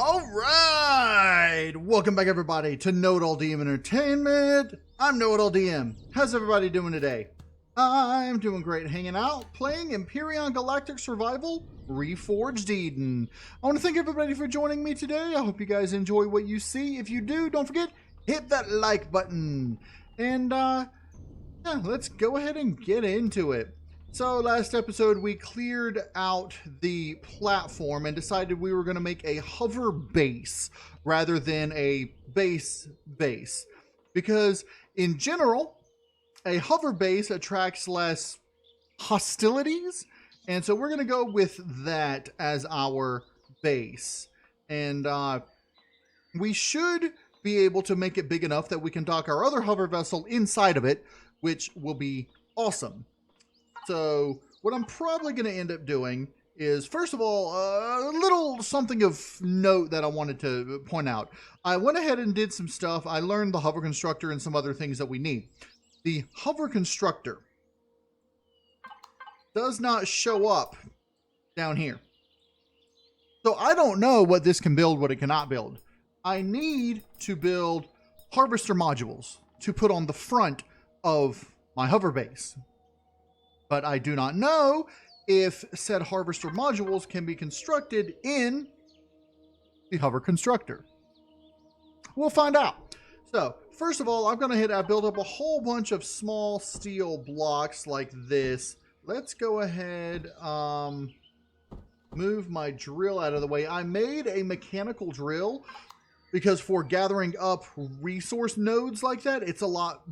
All right, welcome back everybody to KnowItAllDM Entertainment. I'm KnowItAllDM. How's everybody doing today? I'm doing great, hanging out, playing Empyrion Galactic Survival Reforged Eden. I want to thank everybody for joining me today. I hope you guys enjoy what you see. If you do, don't forget, hit that like button. And yeah, let's go ahead and get into it. So last episode we cleared out the platform and decided we were going to make a hover base rather than a base, because in general a hover base attracts less hostilities, and so we're going to go with that as our base. And we should be able to make it big enough that we can dock our other hover vessel inside of it, which will be awesome. So what I'm probably going to end up doing is, first of all, a little something of note that I wanted to point out. I went ahead and did some stuff. I learned the hover constructor and some other things that we need. The hover constructor does not show up down here. So I don't know what this can build, what it cannot build. I need to build harvester modules to put on the front of my hover base. But I do not know if said harvester modules can be constructed in the hover constructor. We'll find out. So first of all, I'm going to hit, I built up a whole bunch of small steel blocks like this. Let's go ahead, move my drill out of the way. I made a mechanical drill because for gathering up resource nodes like that, it's a lot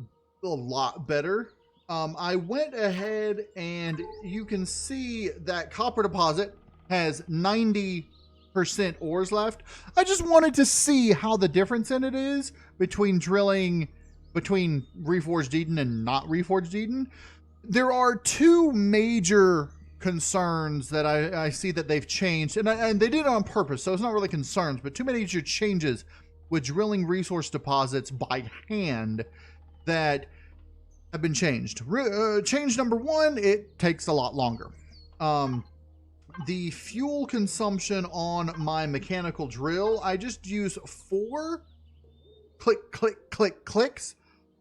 better. I went ahead and you can see that copper deposit has 90% ores left. I just wanted to see how the difference in it is between drilling between Reforged Eden and not Reforged Eden. There are two major concerns that I see that they've changed, and they did it on purpose, so it's not really concerns, but two major changes with drilling resource deposits by hand that have been changed. Change number one, it takes a lot longer. The fuel consumption on my mechanical drill, I just use 4 clicks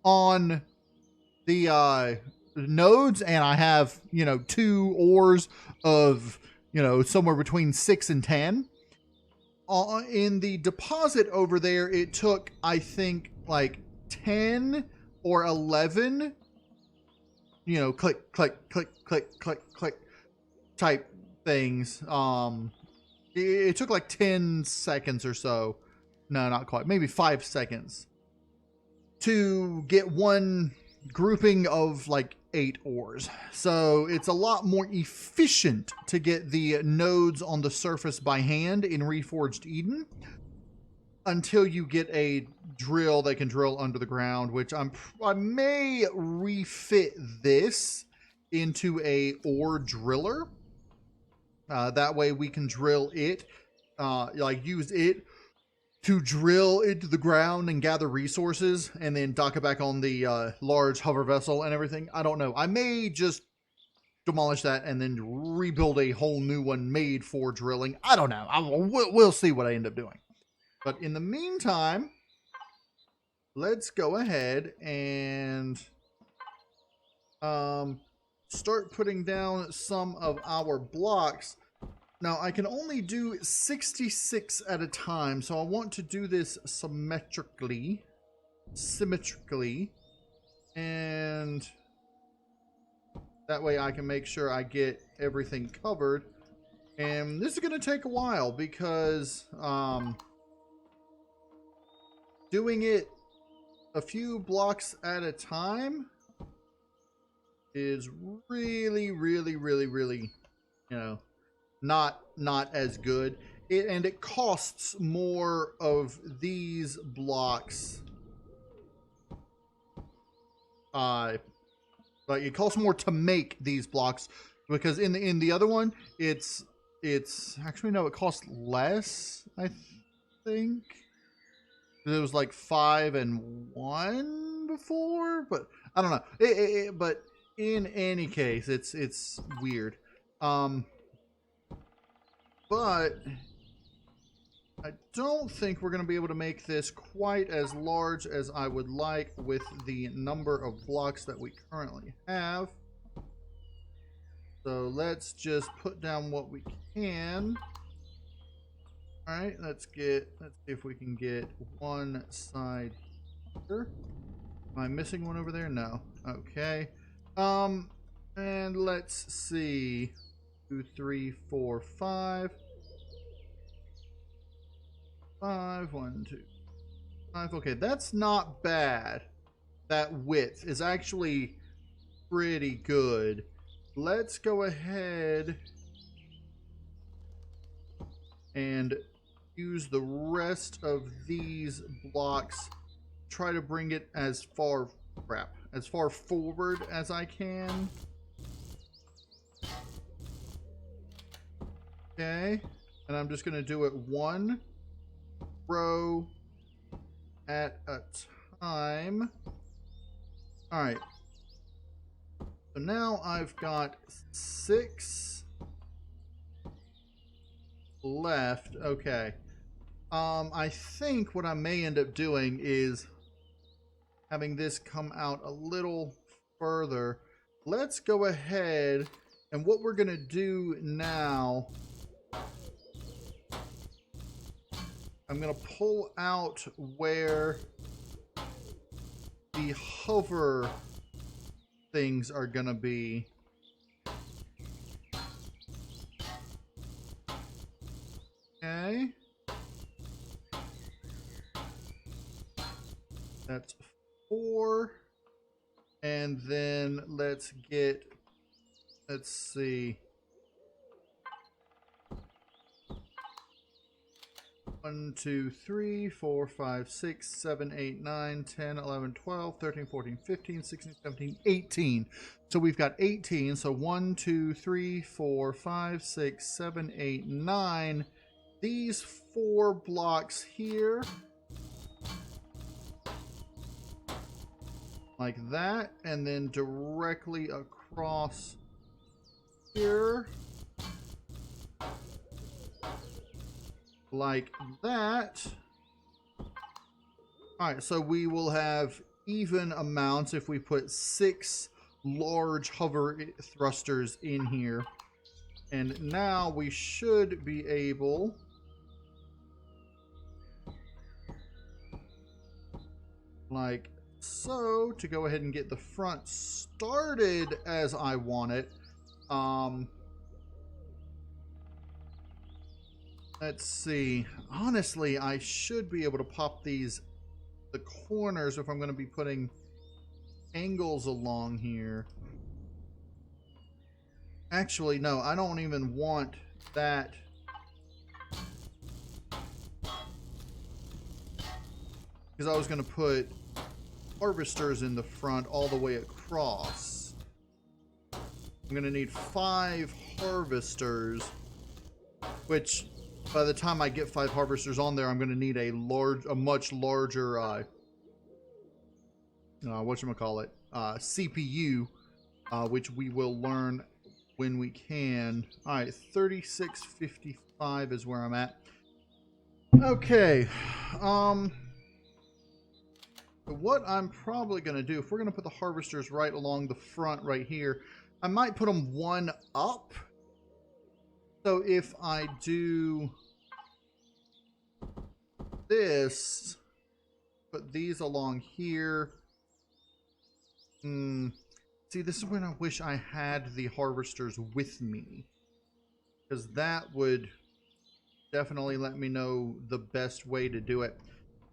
on the nodes, and I have, 2 ores of, somewhere between 6 and 10. In the deposit over there, it took, I think, like 10 or 11 click type things. It took like 10 seconds or so. No, not quite. Maybe 5 seconds to get one grouping of like 8 ores. So it's a lot more efficient to get the nodes on the surface by hand in Reforged Eden until you get a drill that can drill under the ground, which I may refit this into a ore driller. That way we can drill it, use it to drill into the ground and gather resources and then dock it back on the large hover vessel and everything. I don't know. I may just demolish that and then rebuild a whole new one made for drilling. I don't know. We'll see what I end up doing. But in the meantime, let's go ahead and start putting down some of our blocks. Now, I can only do 66 at a time, so I want to do this symmetrically, and that way I can make sure I get everything covered. And this is going to take a while because doing it a few blocks at a time is really, not as good. And it costs more of these blocks. Like it costs more to make these blocks because in the other one, it's actually, no, it costs less, I think. It was like 5 and 1 before, but I don't know. But in any case, it's weird. But I don't think we're going to be able to make this quite as large as I would like with the number of blocks that we currently have. So let's just put down what we can. All right, let's see if we can get one side here. Am I missing one over there? No. Okay. And let's see. 2, 3, 4, 5. 5, 1, 2, 5. Okay, that's not bad. That width is actually pretty good. Let's go ahead and use the rest of these blocks. Try to bring it as far forward as I can. Okay, and I'm just going to do it one row at a time. All right. So now I've got 6 left. Okay. I think what I may end up doing is having this come out a little further. Let's go ahead, and what we're going to do now, I'm going to pull out where the hover things are going to be. Okay. That's 4. And then let's see. 1, 2, 3, 4, 5, 6, 7, 8, 9, 10, 11, 12, 13, 14, 15, 16, 17, 18. So we've got 18. So 1, 2, 3, 4, 5, 6, 7, 8, 9. These 4 blocks here. Like that. And then directly across here. Like that. Alright, so we will have even amounts if we put 6 large hover thrusters in here. And now we should be able like so to go ahead and get the front started as I want it. Let's see. Honestly, I should be able to pop the corners if I'm going to be putting angles along here. Actually, no, I don't even want that. Because I was going to put harvesters in the front all the way across. I'm going to need 5 harvesters, which by the time I get 5 harvesters on there, I'm going to need a much larger, whatchamacallit, CPU, which we will learn when we can. All right, 3655 is where I'm at. Okay. What I'm probably going to do, if we're going to put the harvesters right along the front right here, I might put them one up. So if I do this, put these along here. See, this is when I wish I had the harvesters with me, because that would definitely let me know the best way to do it.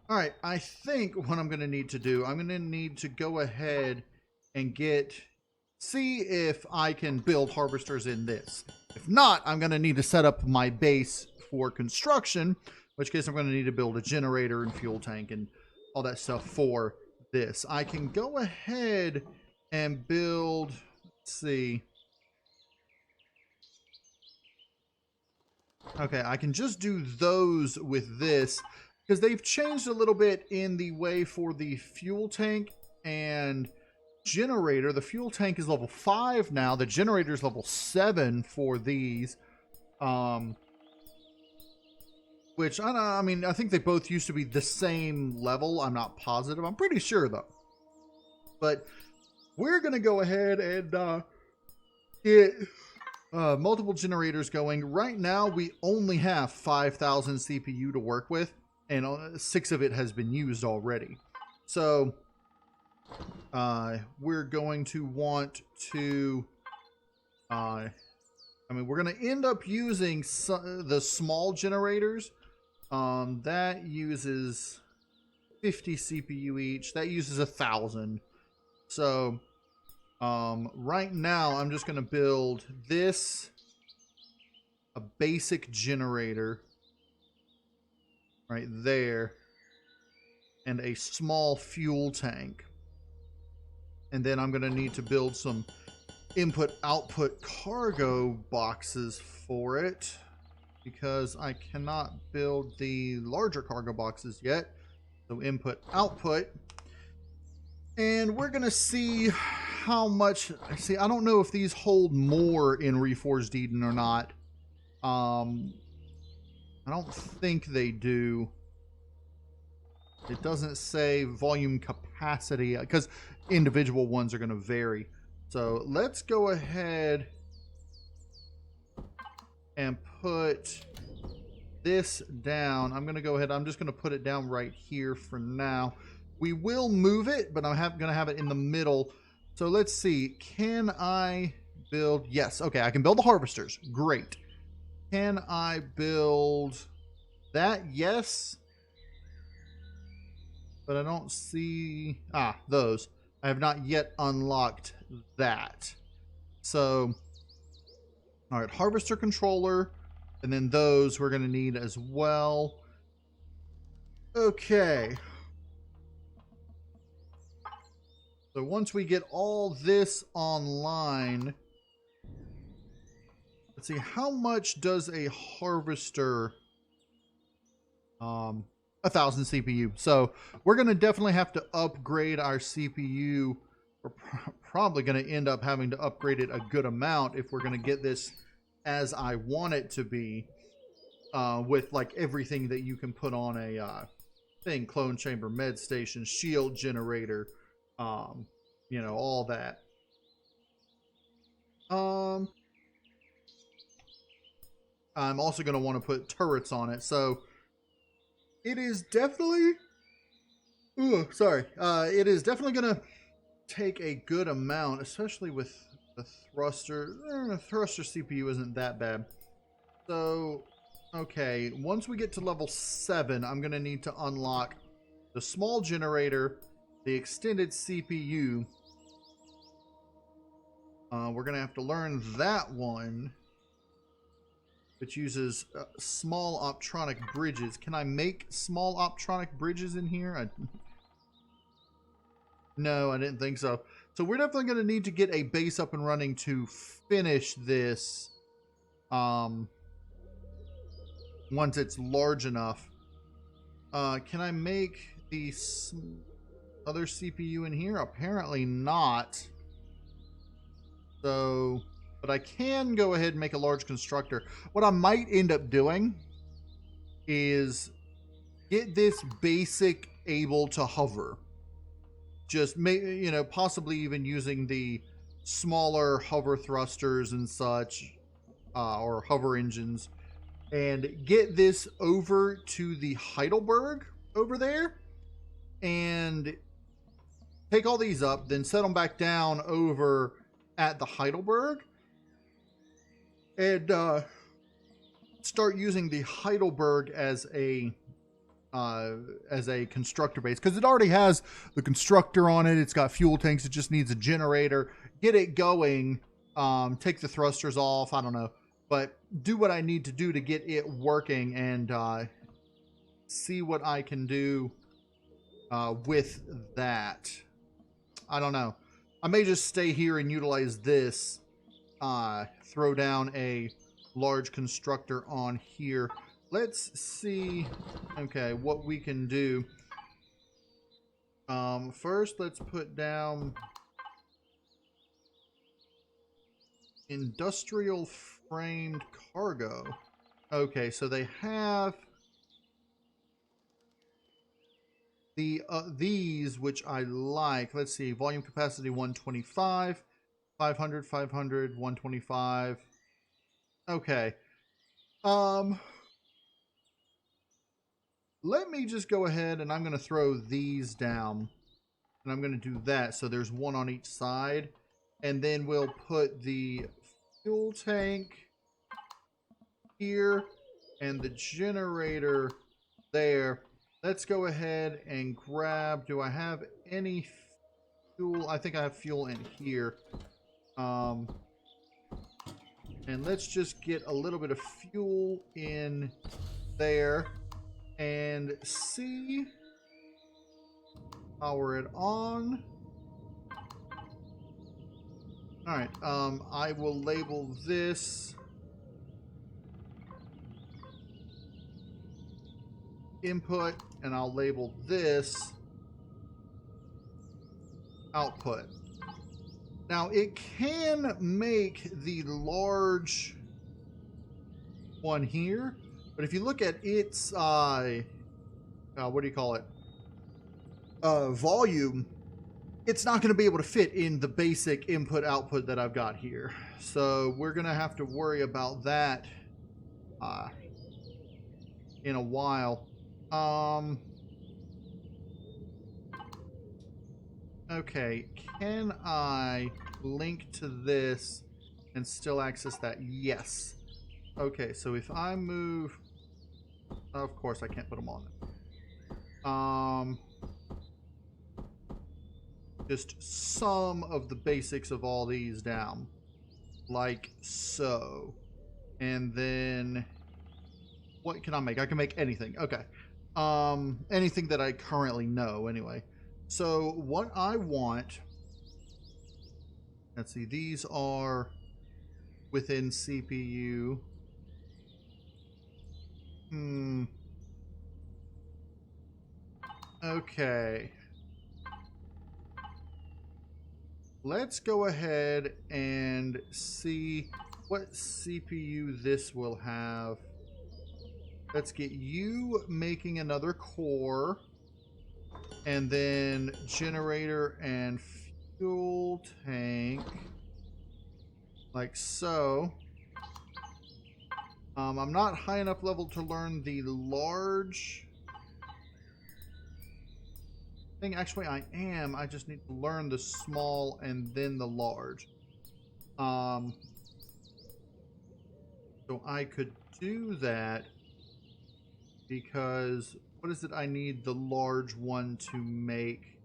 All right, I think what I'm going to need to do, I'm going to need to go ahead and see if I can build harvesters in this. If not, I'm going to need to set up my base for construction, in which case I'm going to need to build a generator and fuel tank and all that stuff for this. I can go ahead and build, let's see. Okay, I can just do those with this, because they've changed a little bit in the way for the fuel tank and generator. The fuel tank is level 5 now. The generator is level 7 for these. which I mean, I think they both used to be the same level. I'm not positive. I'm pretty sure though. But we're gonna go ahead and get multiple generators going. Right now, we only have 5,000 CPU to work with, and 6 of it has been used already. So we're going to want to I mean, we're going to end up using the small generators. That uses 50 CPU each. That uses 1,000. So right now, I'm just going to build this, a basic generator right there, and a small fuel tank. And then I'm going to need to build some input-output cargo boxes for it, because I cannot build the larger cargo boxes yet. So input-output. And we're going to see how much... See, I don't know if these hold more in Reforged Eden or not. I don't think they do. It doesn't say volume capacity, because individual ones are going to vary. So let's go ahead and put this down. I'm going to go ahead. I'm just going to put it down right here for now. We will move it, but I'm going to have it in the middle. So let's see. Can I build? Yes. Okay. I can build the harvesters. Great. Can I build that? Yes. But I don't see... those. I have not yet unlocked that. So, all right, harvester controller, and then those we're going to need as well. Okay. So once we get all this online, let's see, how much does a harvester... 1,000 CPU. So we're going to definitely have to upgrade our CPU. We're probably going to end up having to upgrade it a good amount if we're going to get this as I want it to be, with like everything that you can put on a thing: clone chamber, med station, shield generator, you know, all that. I'm also going to want to put turrets on it. So it is definitely, it is definitely going to take a good amount, especially with the thruster. The thruster CPU isn't that bad. So, okay, once we get to level 7, I'm going to need to unlock the small generator, the extended CPU. We're going to have to learn that one, which uses small optronic bridges. Can I make small optronic bridges in here? No, I didn't think so. So we're definitely going to need to get a base up and running to finish this once it's large enough. Can I make the other CPU in here? Apparently not. So... but I can go ahead and make a large constructor. What I might end up doing is get this basic able to hover. Just, you know, possibly even using the smaller hover thrusters and such, or hover engines, and get this over to the Heidelberg over there, and take all these up, then set them back down over at the Heidelberg, and start using the Heidelberg as a constructor base, because it already has the constructor on it. It's got fuel tanks. It just needs a generator. Get it going. Take the thrusters off. I don't know, but do what I need to do to get it working, and see what I can do with that. I don't know. I may just stay here and utilize this. Throw down a large constructor on here. Let's see, okay, what we can do. First, let's put down industrial framed cargo. Okay, so they have these, which I like. Let's see, volume capacity 125, 500, 500, 125. Okay. Let me just go ahead and I'm going to throw these down. And I'm going to do that so there's one on each side. And then we'll put the fuel tank here and the generator there. Let's go ahead and grab, do I have any fuel? I think I have fuel in here. And let's just get a little bit of fuel in there and see, power it on. All right, I will label this input, and I'll label this output. Now, it can make the large one here, but if you look at its, what do you call it? Volume, it's not going to be able to fit in the basic input-output that I've got here. So we're going to have to worry about that in a while. Okay, can I link to this and still access that? Yes. Okay, so if I move... Of course, I can't put them on there. Just some of the basics of all these down. Like so. And then... What can I make? I can make anything. Okay. Anything that I currently know, anyway. So, what I want... Let's see, these are within CPU. Okay. Let's go ahead and see what CPU this will have. Let's get you making another core. And then generator and fuel tank. Like so. I'm not high enough level to learn the large thing. Actually, I am. I just need to learn the small and then the large. So I could do that because what is it I need the large one to make?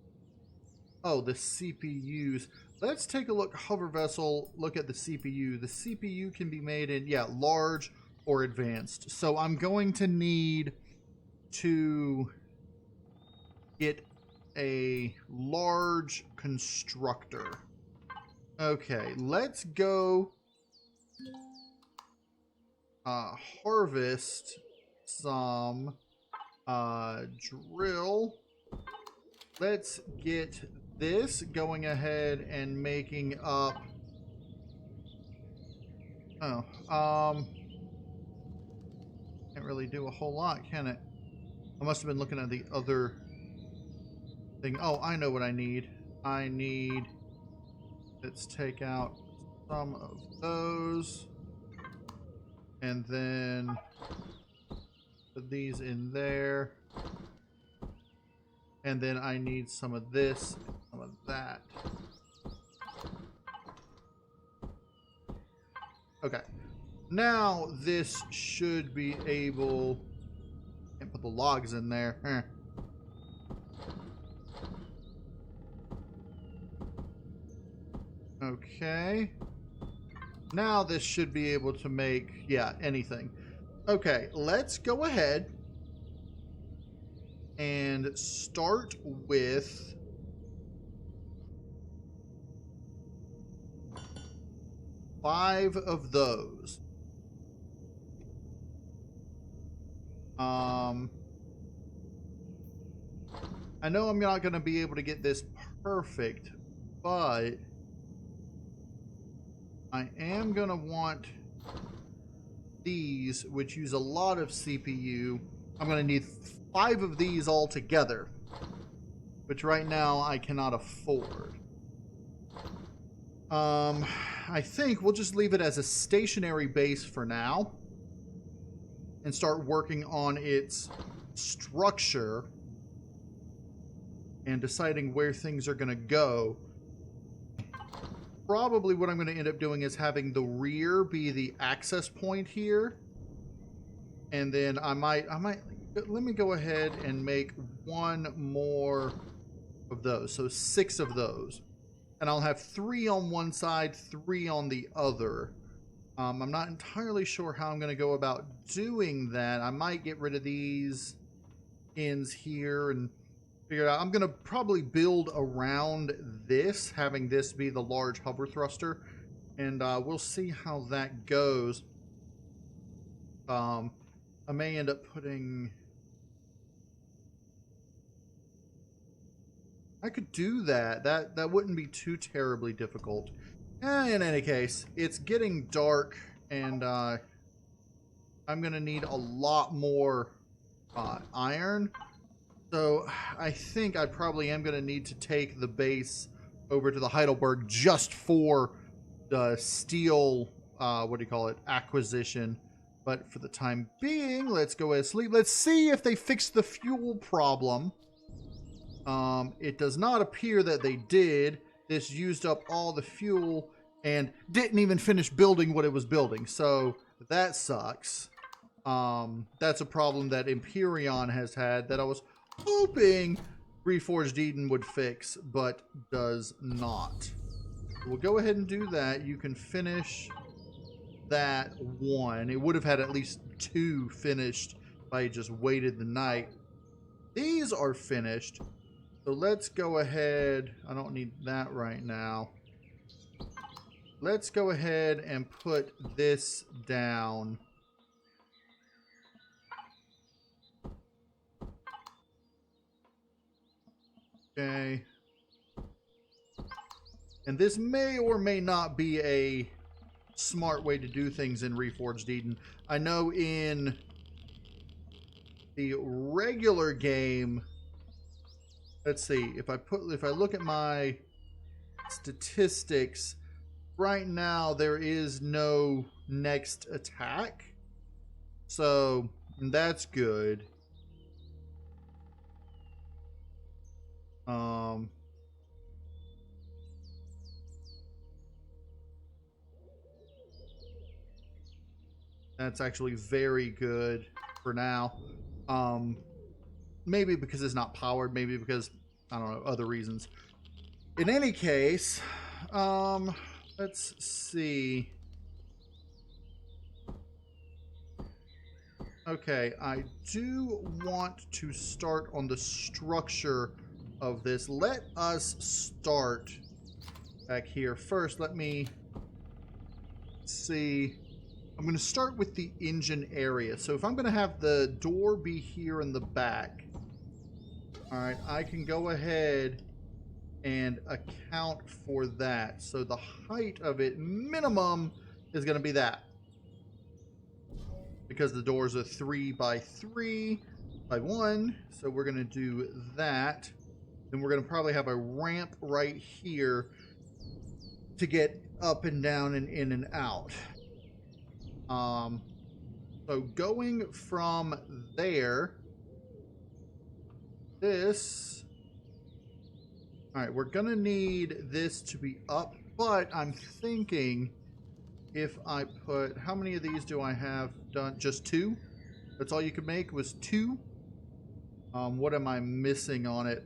Oh, the CPUs. Let's take a look. Hover vessel, look at the CPU. The CPU can be made in, yeah, large or advanced. So I'm going to need to get a large constructor. Okay, let's go harvest some drill. Let's get this going ahead and making up. Can't really do a whole lot, can it? I must have been looking at the other thing. Oh, I know what I need. Let's take out some of those and then put these in there. And then I need some of this and some of that. Okay. Now this should be able... Can't put the logs in there. Okay. Now this should be able to make, yeah, anything. Okay, let's go ahead and start with five of those. I know I'm not going to be able to get this perfect, but I am going to want these, which use a lot of CPU. I'm going to need 5 of these all together. which right now I cannot afford. I think we'll just leave it as a stationary base for now and start working on its structure and deciding where things are going to go. Probably what I'm going to end up doing is having the rear be the access point here. And then I might, let me go ahead and make one more of those. So 6 of those. And I'll have 3 on one side, 3 on the other. I'm not entirely sure how I'm going to go about doing that. I might get rid of these ends here and figure it out. I'm going to probably build around this, having this be the large hover thruster. And we'll see how that goes. I may end up putting... I could do that. That wouldn't be too terribly difficult. In any case, it's getting dark, and I'm going to need a lot more iron. So I think I probably am going to need to take the base over to the Heidelberg just for the steel, acquisition. But for the time being, let's go ahead and sleep. Let's see if they fix the fuel problem. It does not appear that they did. This used up all the fuel and didn't even finish building what it was building. So that sucks. That's a problem that Empyrion has had that I was hoping REFORGED Eden would fix, but does not. We'll go ahead and do that. You can finish that one. It would have had at least 2 finished if I just waited the night. These are finished. So let's go ahead. I don't need that right now. Let's go ahead and put this down. Okay. And this may or may not be a smart way to do things in REFORGED Eden. I know in the regular game, let's see, if I look at my statistics, right now there is no next attack. So that's good. That's actually very good for now. Maybe because it's not powered, maybe because, I don't know, other reasons. In any case, let's see. Okay, I do want to start on the structure of this. Let us start back here. First, let me see. I'm going to start with the engine area. So if I'm going to have the door be here in the back, all right, I can go ahead and account for that. So the height of it, minimum, is going to be that. Because the doors are 3 by 3 by 1. So we're going to do that. Then we're going to probably have a ramp right here to get up and down and in and out. So going from there, this, all right, we're gonna need this to be up, but I'm thinking if I put, how many of these do I have done? Just 2? That's all you could make was 2? What am I missing on it?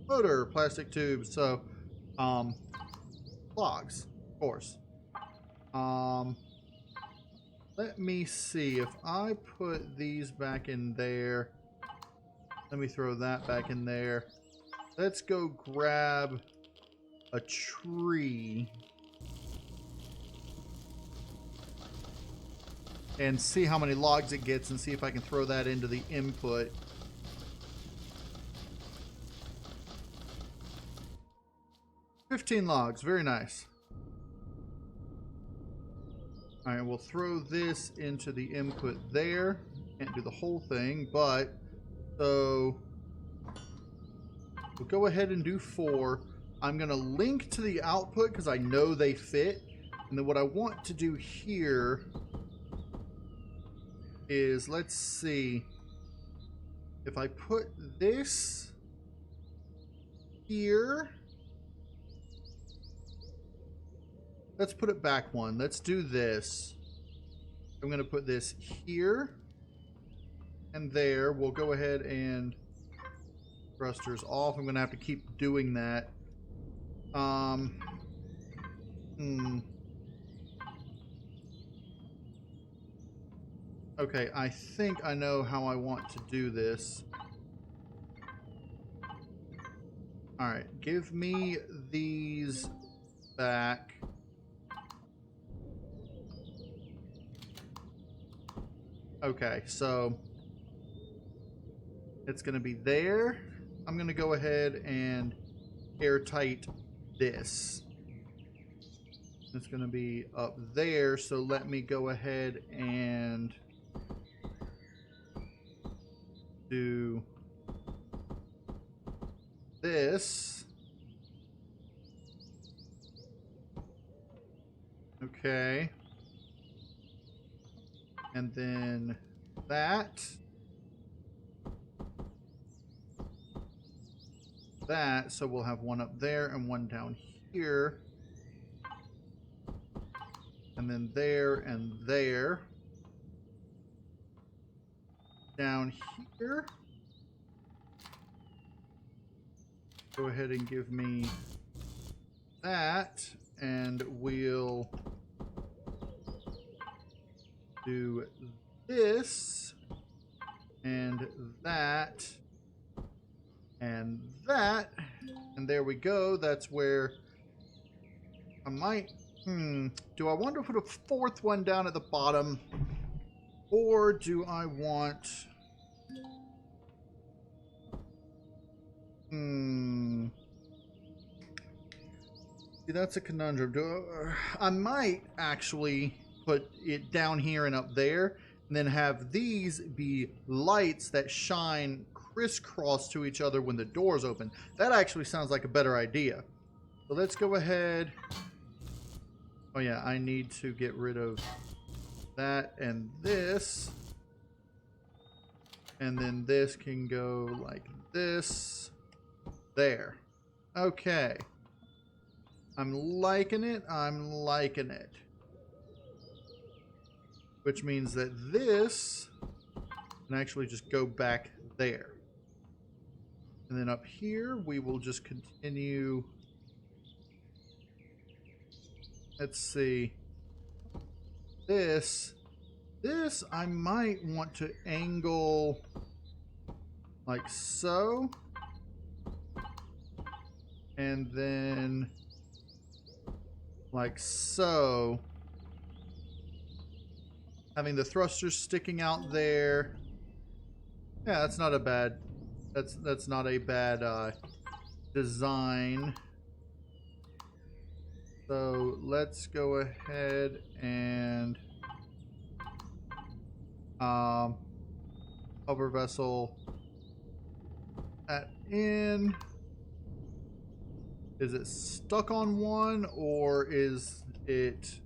Motor, plastic tubes, so, clogs, of course. Let me see, if I put these back in there, let me throw that back in there. Let's go grab a tree and see how many logs it gets and see if I can throw that into the input. $15 logs, very nice. All right, we'll throw this into the input there. Can't do the whole thing, but so We'll go ahead and do 4. I'm going to link to the output because I know they fit. And then what I want to do here is, let's see, if I put this here, let's put it back one. Let's do this. I'm going to put this here and there. We'll go ahead and thrusters off. I'm going to have to keep doing that. Okay, I think I know how I want to do this. Alright, give me these back. Okay, so it's going to be there. I'm going to go ahead and airtight this. It's going to be up there, so let me go ahead and do this. Okay. And then that. That, so we'll have one up there and one down here. And then there and there. Down here. Go ahead and give me that, and we'll do this and that and that, and there we go. That's where I might do I want to put a 4th one down at the bottom, or do I want see, that's a conundrum. I might actually put it down here and up there, and then have these be lights that shine crisscross to each other when the doors open. That actually sounds like a better idea. So let's go ahead. Oh yeah, I need to get rid of that and this. And then this can go like this. There. Okay. I'm liking it. I'm liking it. Which means that this can actually just go back there. And then up here, we will just continue. Let's see. This I might want to angle like so. And then like so. Having the thrusters sticking out there. Yeah, that's not a bad, that's not a bad design. So let's go ahead and hover vessel that in. Is it stuck on one, or is it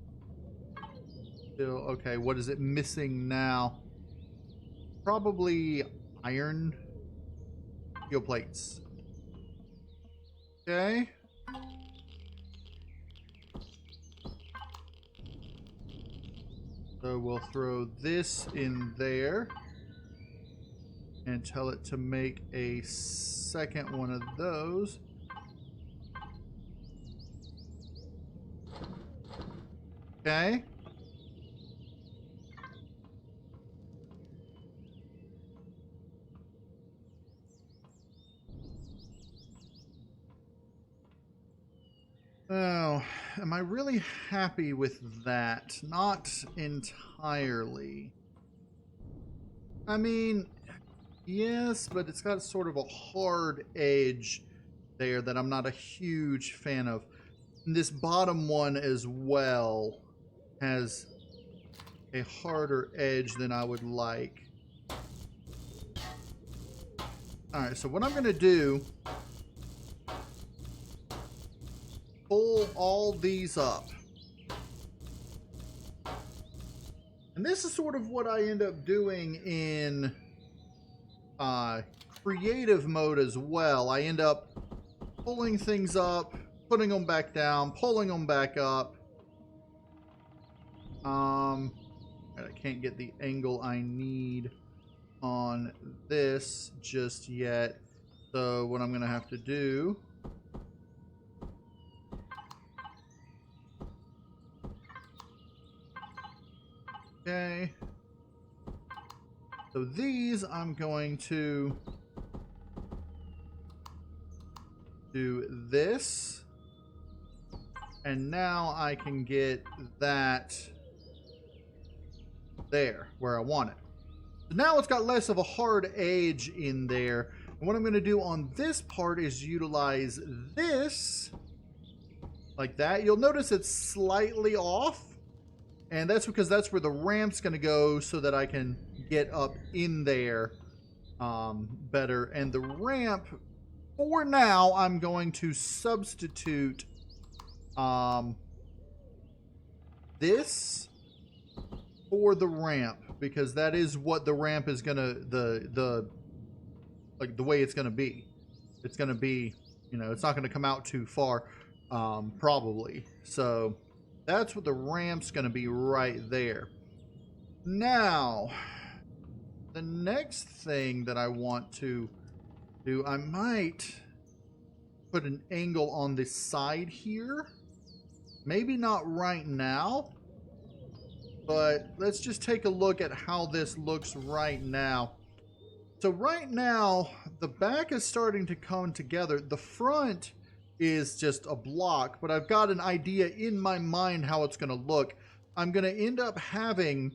still okay? What is it missing now? Probably iron steel plates. Okay. So we'll throw this in there and tell it to make a second one of those. Okay. Oh, am I really happy with that? Not entirely. I mean, yes, but it's got sort of a hard edge there that I'm not a huge fan of. And this bottom one as well has a harder edge than I would like. Alright, so what I'm going to do all these up. And this is sort of what I end up doing in creative mode as well. I end up pulling things up, putting them back down, pulling them back up. I can't get the angle I need on this just yet. So what I'm going to have to do okay. So these I'm going to do this. And now I can get that there where I want it. So now it's got less of a hard edge in there. And what I'm going to do on this part is utilize this like that. You'll notice it's slightly off. And that's because that's where the ramp's going to go so that I can get up in there better. And the ramp, for now, I'm going to substitute this for the ramp, because that is what the ramp is going to, like the way it's going to be. It's going to be, you know, it's not going to come out too far, probably. So that's what the ramp's going to be right there. Now, the next thing that I want to do, I might put an angle on this side here. Maybe not right now, but let's just take a look at how this looks right now. So right now, the back is starting to come together. The front is just a block, but I've got an idea in my mind how it's going to look. I'm going to end up having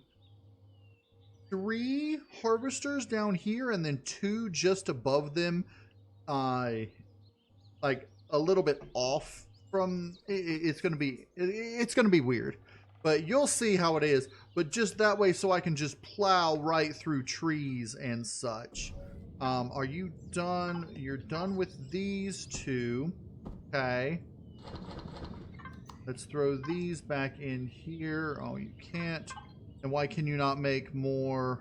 3 harvesters down here and then 2 just above them, like a little bit off from it's going to be weird, but you'll see how it is. But just that way, so I can just plow right through trees and such. Are you done? You're done with these 2. Okay. Let's throw these back in here. Oh, you can't. And why can you not make more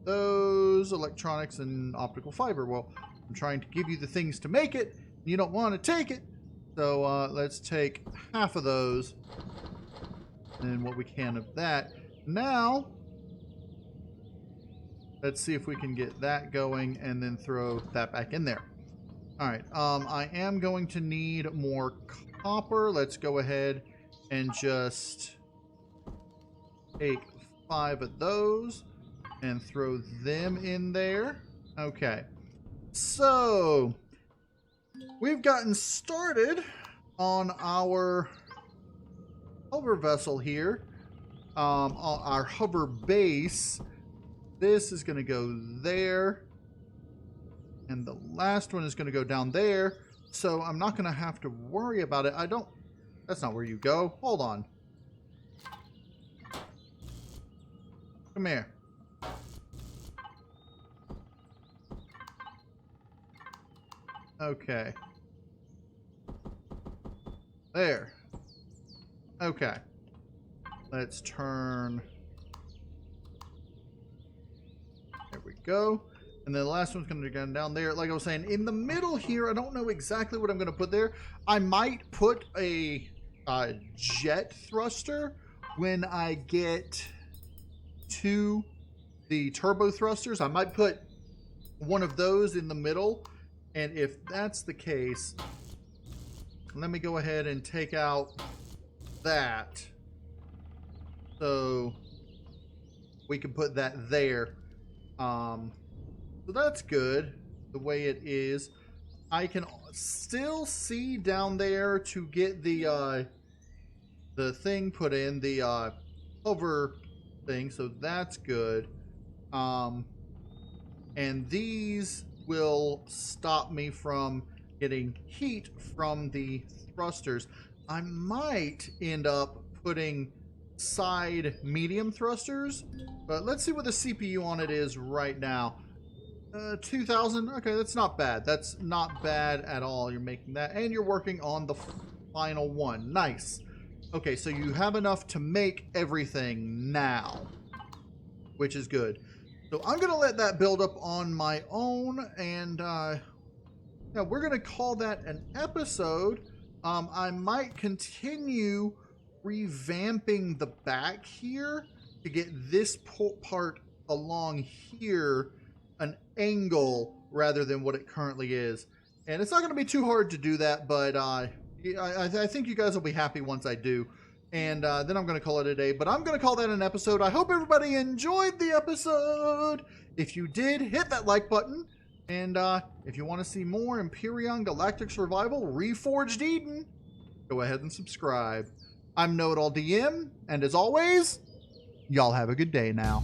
those electronics and optical fiber? Well, I'm trying to give you the things to make it. You don't want to take it. So let's take half of those and what we can of that. Now, let's see if we can get that going and then throw that back in there. All right, I am going to need more copper. Let's go ahead and just take 5 of those and throw them in there. Okay, so we've gotten started on our hover vessel here, our hover base. This is going to go there. And the last one is going to go down there. So I'm not going to have to worry about it. That's not where you go. Hold on. Come here. Okay. There. Okay. Let's turn. There we go. And then the last one's going to go down there. Like I was saying, in the middle here, I don't know exactly what I'm going to put there. I might put a jet thruster when I get to the turbo thrusters. I might put one of those in the middle. And if that's the case, let me go ahead and take out that. So we can put that there. So that's good, the way it is. I can still see down there to get the thing put in, the hover thing, so that's good. And these will stop me from getting heat from the thrusters. I might end up putting side medium thrusters, but let's see what the CPU on it is right now. 2000. Okay, that's not bad. That's not bad at all. You're making that, and you're working on the final one. Nice. Okay, so you have enough to make everything now, which is good. So I'm going to let that build up on my own, and yeah, we're going to call that an episode. I might continue revamping the back here to get this part along here an angle rather than what it currently is. And it's not going to be too hard to do that, but I think you guys will be happy once I do. And then I'm going to call it a day. But I'm going to call that an episode. I hope everybody enjoyed the episode. If you did, hit that like button. And if you want to see more Empyrion Galactic Survival Reforged Eden, go ahead and subscribe. I'm KnowItAllDM, and as always, y'all have a good day now.